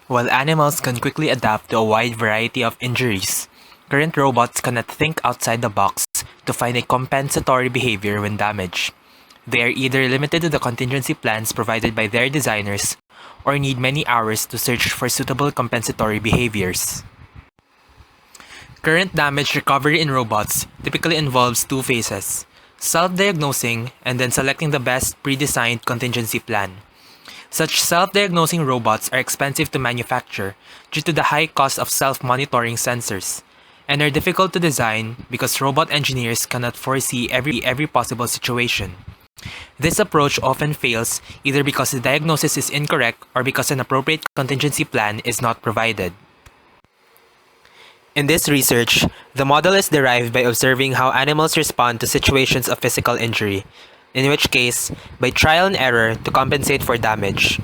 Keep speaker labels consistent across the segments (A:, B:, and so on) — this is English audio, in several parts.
A: While animals can quickly adapt to a wide variety of injuries, current robots cannot think outside the box to find a compensatory behavior when damaged. They are either limited to the contingency plans provided by their designers or need many hours to search for suitable compensatory behaviors. Current damage recovery in robots typically involves two phases: self-diagnosing and then selecting the best pre-designed contingency plan. Such self-diagnosing robots are expensive to manufacture due to the high cost of self-monitoring sensors, and are difficult to design because robot engineers cannot foresee every possible situation. This approach often fails either because the diagnosis is incorrect or because an appropriate contingency plan is not provided. In this research, the model is derived by observing how animals respond to situations of physical injury, in which case, by trial and error to compensate for damage.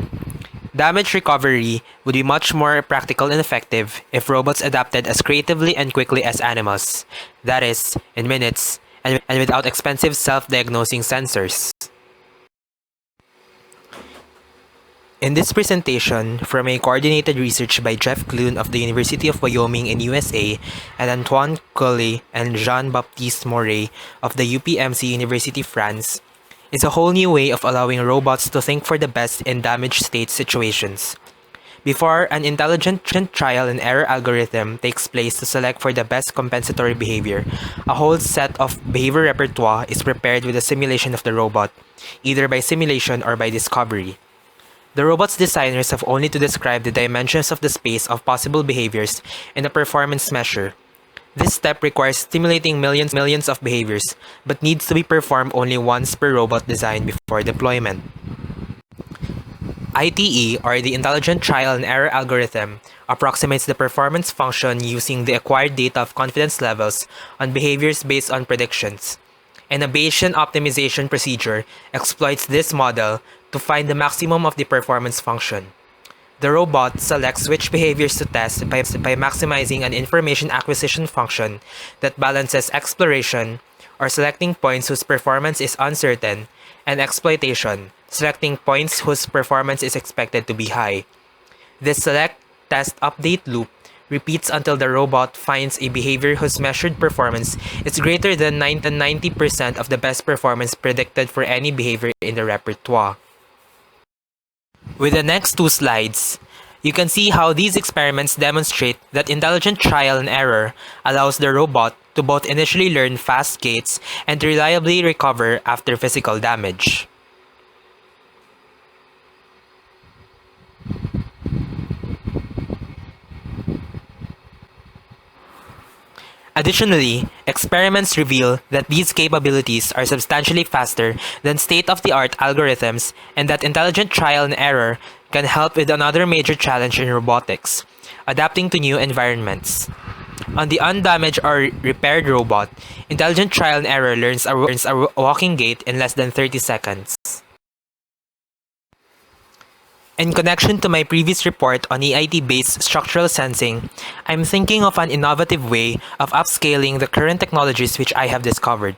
A: Damage recovery would be much more practical and effective if robots adapted as creatively and quickly as animals, that is, in minutes, and without expensive self-diagnosing sensors. In this presentation, from a coordinated research by Jeff Clune of the University of Wyoming in USA and Antoine Collet and Jean-Baptiste Moret of the UPMC University France, is a whole new way of allowing robots to think for the best in damaged state situations. Before an intelligent trial and error algorithm takes place to select for the best compensatory behavior, a whole set of behavior repertoire is prepared with a simulation of the robot, either by simulation or by discovery. The robot's designers have only to describe the dimensions of the space of possible behaviors in a performance measure. This step requires stimulating millions of behaviors, but needs to be performed only once per robot design before deployment. ITE, or the Intelligent Trial and Error Algorithm, approximates the performance function using the acquired data of confidence levels on behaviors based on predictions. And a Bayesian optimization procedure exploits this model to find the maximum of the performance function. The robot selects which behaviors to test by maximizing an information acquisition function that balances exploration, or selecting points whose performance is uncertain, and exploitation, selecting points whose performance is expected to be high. This select, test, update loop repeats until the robot finds a behavior whose measured performance is greater than 90% of the best performance predicted for any behavior in the repertoire. With the next two slides, you can see how these experiments demonstrate that intelligent trial and error allows the robot to both initially learn fast gaits and to reliably recover after physical damage. Additionally, experiments reveal that these capabilities are substantially faster than state-of-the-art algorithms and that intelligent trial and error can help with another major challenge in robotics: adapting to new environments. On the undamaged or repaired robot, intelligent trial and error learns a walking gait in less than 30 seconds. In connection to my previous report on EIT-based structural sensing, I'm thinking of an innovative way of upscaling the current technologies which I have discovered.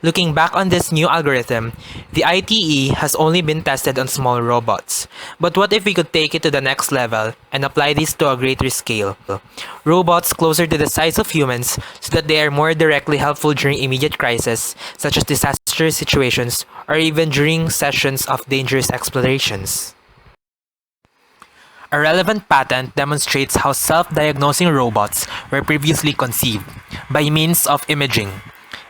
A: Looking back on this new algorithm, the ITE has only been tested on small robots. But what if we could take it to the next level and apply this to a greater scale? Robots closer to the size of humans so that they are more directly helpful during immediate crises, such as disaster situations, or even during sessions of dangerous explorations. A relevant patent demonstrates how self-diagnosing robots were previously conceived, by means of imaging.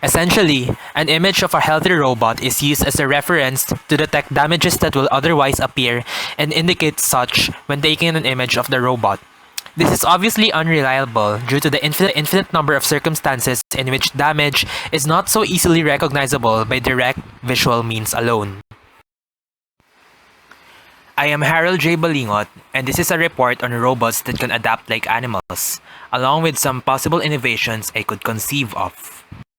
A: Essentially, an image of a healthy robot is used as a reference to detect damages that will otherwise appear and indicate such when taking an image of the robot. This is obviously unreliable due to the infinite number of circumstances in which damage is not so easily recognizable by direct visual means alone. I am Harold J. Bolingot, and this is a report on robots that can adapt like animals, along with some possible innovations I could conceive of.